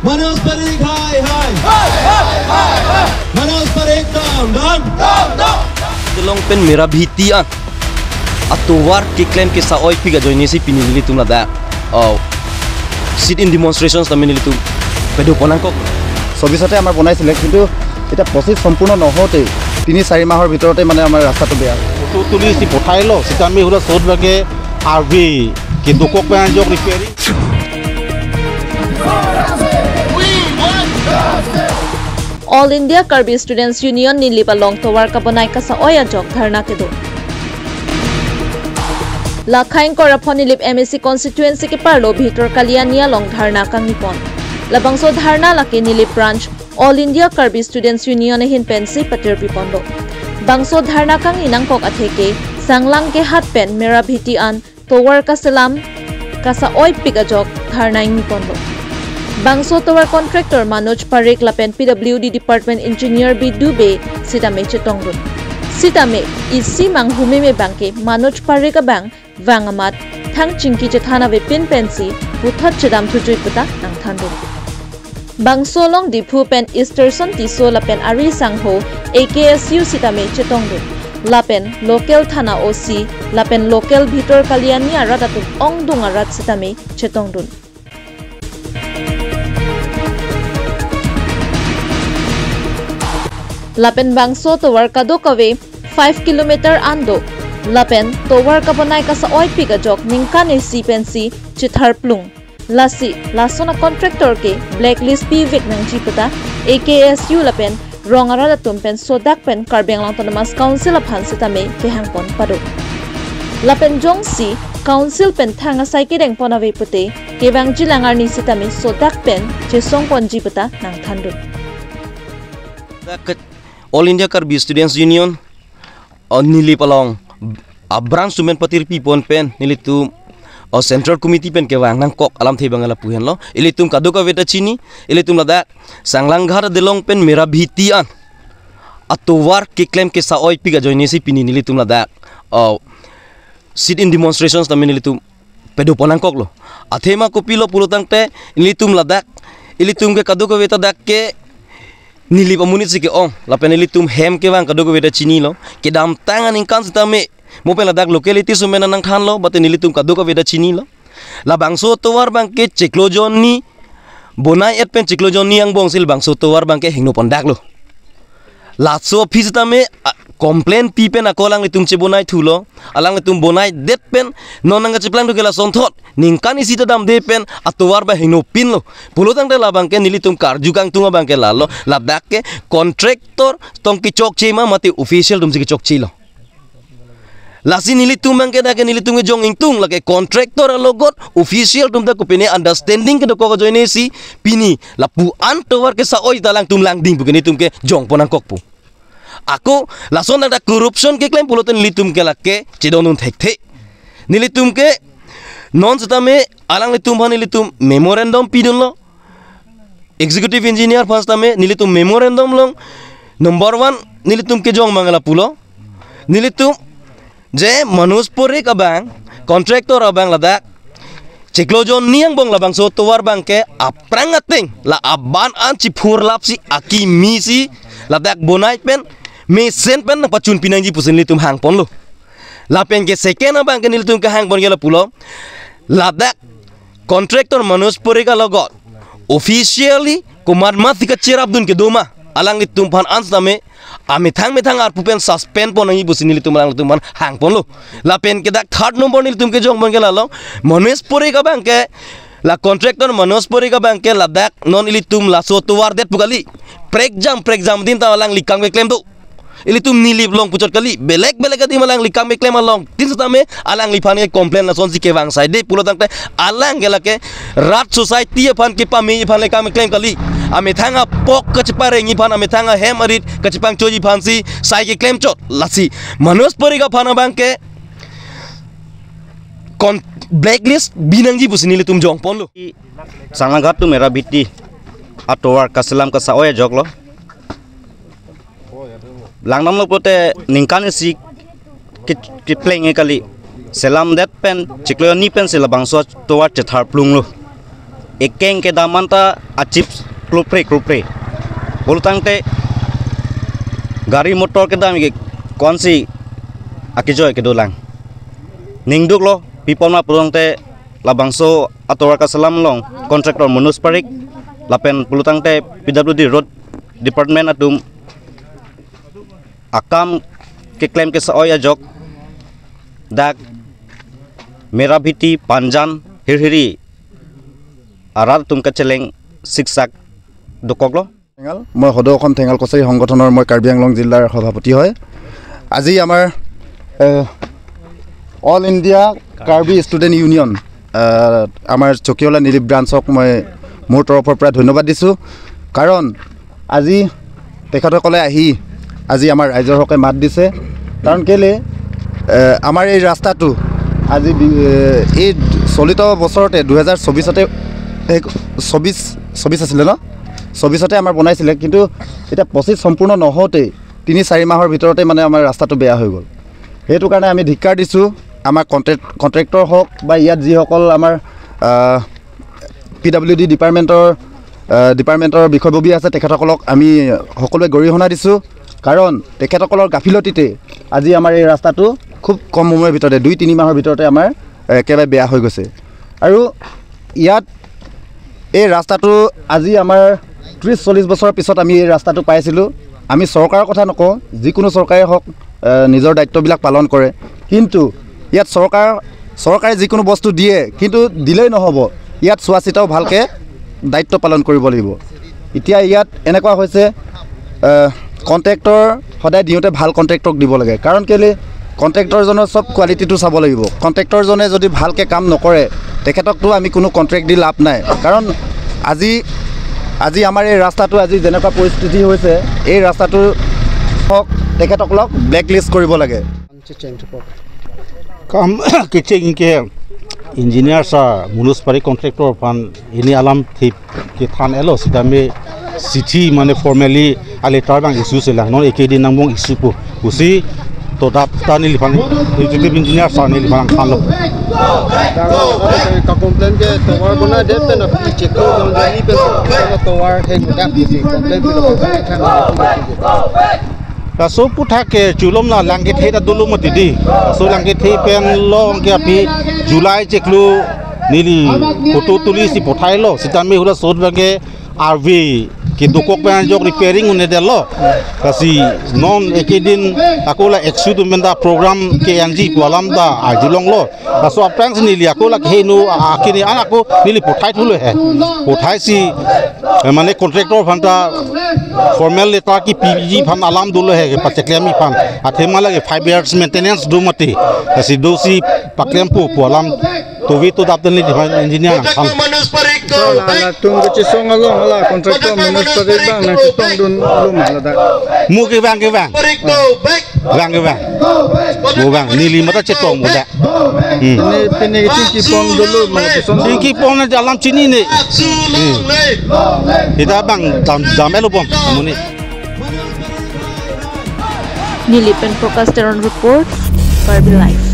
Manoj Parikh, hi. Manoj Parikh, down. Delong pen mera bhitian. Atuwar kiklaim ke saoi piga join si pinili tum lada. Sit in demonstrations tamen litum. Pedo ponangkok. Sobisate amar bonaisile kintu এটা process সম্পূর্ণ নহতে ৩-৪ মাহৰ ভিতৰতে মানে আমাৰ ৰাস্তাটো বেয়া photo তুলি সি পঠাইলো সেটা আমি হুরা সোড বাগে আরবি কিন্তু কক পেন জক repairing All India Karbi Students Union nili balong towar ka banai ka sa oya jok dharna ke do Lakhain korapon nilip MSC constituency ke parlo bhitor kaliania long dharna kang nipon Labangso dharna laki nilip branch All India Karbi Students Union hin pensi patir pipondo. Bangso dharna kang inang kok atheke sanglang ke hat pen mera bhitian towar ka salam kasa oi pikajok dharna ing pipondo. Bangso towar contractor Manoj Parikh lapen PWD Department Engineer B Dube sitame chetongdun. Sitame isi mang humime bangke Manoj Parikh bang wangamat thang chingki chethana ve pin pensi puthat chedam thujui puta nang thandun. Bangso long dipu pen Easterson tiso lapen ari sangho AKSU sitame chetongdun lapen local thana OC lapen local bhitor kaliani aratatu ongdung arat sitame chetongdun lapen bangso towar kadokave 5 km ando lapen towar kabanai ka sa oi piga jok ningkane si pensi chithar plung Lasi, lasona contractor ke blacklist pivik nang jiputa AKSU lapen rongara tumpen sodak pen Karbeng lang Autonomous Council aphan sitame ke hangpon pado lapen jongsi council pen thanga saikireng ponawe pute kebang jilangar ni sitame sodak pen jesong pon jiputa nang thandun All India Karbi Students Union nili palong branch sumen patir pipon pen nilitu Central Committee pen ke wang nang kok alam thei bangala puhen lo ilitum kaduka veta chini ilitum lada sanglanghar delong pen mera bhitian atuwar ke claim ke saoi piga join si pini nilitum lada sit in demonstrations tamen ilitum pedo ponangkok lo athema kopilo pulutang te ilitum lada ilitum ke kaduka veta dak ke nili pamunit sike ong lapen ilitum hem ke wang kaduka veta chini lo ke dam tangan ingkan sitame Mopel ladak locality sumena nang khan lo bate nilitum kaduka veda chini lo la bangso towar bangke ciklojon ni bonai et pen ciklojon ni ang bongsil bangso towar bangke hingno pondak lo latso phistame complain pipen akolang litum che bonai thulo alang litum bonai det pen nonanga chiplang dugela sonthot ningkani sita dam de pen atowar ba hingno pin lo pulutang de la bangke nilitum karjukang tunga bangke lalo ladak ke contractor tongki chok chema mate official dum sike chok chilo Lasi nilitum bangke da ke nilitum ke jong ingtung lake contractor alogot official tum da ko pene understanding ke do ko joine si pini lapu antowar ke sa oi dalang tum lang ding bugeni tum ke jong ponang kokpu Ako lason ada corruption ke claim puloten nilitum ke lake chedonun thekte nilitum ke non setame alang litum bhan nilitum memorandum pidun lo executive engineer first tame nilitum memorandum long number 1 nilitum ke jong mangala pulo nilitum Je Manoj Parikh abang contractor abang ladak ciklojon niang bong labang so towar bang ke aprang ating la aban an cipur lapsi aki misi ladak bonai pen mesen pen pacun pinangji pusin litum hang pon lo lapen ke second abang ke nilitum ke hang pon gela pulo ladak contractor Manoj Parikh logot officially kumar mati ke cerabdun ke doma alang litum pan ans name Amithang ar pupen suspend pon ngi busin nilitum lang litum man hang pon lo lapen ke dak third number nilitum ke jong bang ke lalo Manoj Parikh bang ke la contractor Manoj Parikh bang ke ladak non ilitum la so tuwar det pugali prek jam din ta lang likang me claim tu ilitum nilip long pucot kali belek adi malang likang me claim along tin satame alang lipane complain la son si ke wang side pulo tang te alang gela ke rat society pan ke pami pan le kam claim kali ame thanga pok kachpare ngi pan ame thanga hem arit kachpang choji phansi sai ke claim chot lasi Manoj Parikh phana bang ke kon blacklist binangji busini litum jong pon lo sanglangat tu mera biti atowar kasalam ka saoya jok lo langnam lo pote ningkani si ke playing kali selam det pen ciklo ni pen sila bangso towar chethar plung lo ekeng ke damanta achips klupre bulutangte gari motor ke dam ke konsi akijoy ke dolang ningduk lo pipon ma pulangte labangso ator ka salam long kontraktor Manus Parik lapen pulutangte PWD Road Department atum akam ke claim ke soy ajok dak merabhiti panjan hirhiri arar tumka celeng siksak dokoglo মই সদৌ অসম ঠেঙাল কছাৰী সংগঠনৰ মই কাৰ্বি আংলং জিলাৰ সভাপতি হয় আজি আমাৰ all India Karbi student union আমাৰ চকিয়লা নিলিপ ব্ৰাঞ্চক মই মোৰ তৰফৰ পৰা ধন্যবাদ দিছোঁ কাৰণ আজি তেখেতসকলে আহি আজি আমাৰ ৰাইজৰ হকে মাত দিছে কাৰণ কেলে আমাৰ এই ৰাস্তাটো আজি এই চলিত বছৰতে 2024তে 24 আছিলে ন 24তে আমাৰ বনাইছিলে কিন্তু এটা 25 সম্পূৰ্ণ নহওঁতে 3-4 মাহৰ ভিতৰতে মানে আমাৰ ৰাস্তাটো বেয়া হৈ গ'ল সেইটো কাৰণে আমি ধিক্কাৰ দিছোঁ আমাৰ কন্ট্ৰেক্টৰ হওক বা ইয়াত যিসকল আমাৰ PWD ডিপাৰ্টমেণ্টৰ বিষয়ববী আছে তেখেতসকলক আমি সকলোৱে গৰিহণা দিছোঁ কাৰণ তেখেতসকলৰ গাফিলতিতে আজি আমাৰ এই ৰাস্তাটো খুব কম সময়ৰ ভিতৰতে 2-3 মাহৰ ভিতৰতে আমাৰ একেবাৰে বেয়া হৈ গৈছে আৰু ইয়াত এই ৰাস্তাটো আজি আমাৰ 30-40 বছৰৰ পিছত আমি এই ৰাস্তাটো পাইছিলোঁ আমি চৰকাৰৰ কথা নকওঁ যিকোনো চৰকাৰে হওক নিজৰ দায়িত্ববিলাক পালন কৰে কিন্তু ইয়াত চৰকাৰে যিকোনো বস্তু দিয়ে কিন্তু দিলেই নহ'ব ইয়াত চোৱা চিতাও ভালকৈ দায়িত্ব পালন কৰিব লাগিব এতিয়া ইয়াত এনেকুৱা হৈছে কণ্ট্ৰেক্টৰ সদায় দিওঁতে ভাল কণ্ট্ৰেক্টৰক দিব লাগে কাৰণ কেলৈ কণ্ট্ৰেক্টৰজনৰ চব কোৱালিটিটো চাব লাগিব কণ্ট্ৰেক্টৰজনে যদি ভালকৈ কাম নকৰে তেখেতকতো আমি কোনো কণ্ট্ৰেক্ট দি লাভ নাই কাৰণ আজি আমাৰ এই ৰাস্তাটো আজি যেনেকুৱা পৰিস্থিতি হৈছে এই ৰাস্তাটো হওক তেখেতসকলক ব্লেকলিষ্ট কৰিব লাগে কাম কিচিং ke engineer sa Manus Parik contractor fan ini alam thip ke than elo sidame city mane formally ale tarbang issue sela non ekedi namong issue pu usi to dap tani lifan executive engineer sa ni lifan khalo का complain के तोवार बना देते ना check कर जल्दी पे तोवार है मुदा PC complain पे so putha ke chulom na langge the da dulu mati di so langge the pen long ke api July cheklu nili photo tuli si pothai lo sitame hula sod bage RV ki dokok pen jok repairing une delo kasi non ekedin akola exudu menda program KNG polam da ajulong lo so aprang nili akola henu akini anako nili pothai thulu he pothai si mane contractor phanta formal letter ki PG phan alam dulo he pacheklemi phan athema lage 5 years maintenance do mati kasi dosi paklempu polam to vi to daptenli engineer phan Manus Parik la tung ke song along la contractor Manus Parik bang na tong dun lu malada mu ke bang Parik go back Mo bang nili mata cetong muda. Pini tingki pon dulu Tingki pon na dalam sini ni. Kita bang damai lu bom muni. Nilipen Prakash Teron report Karbi Live.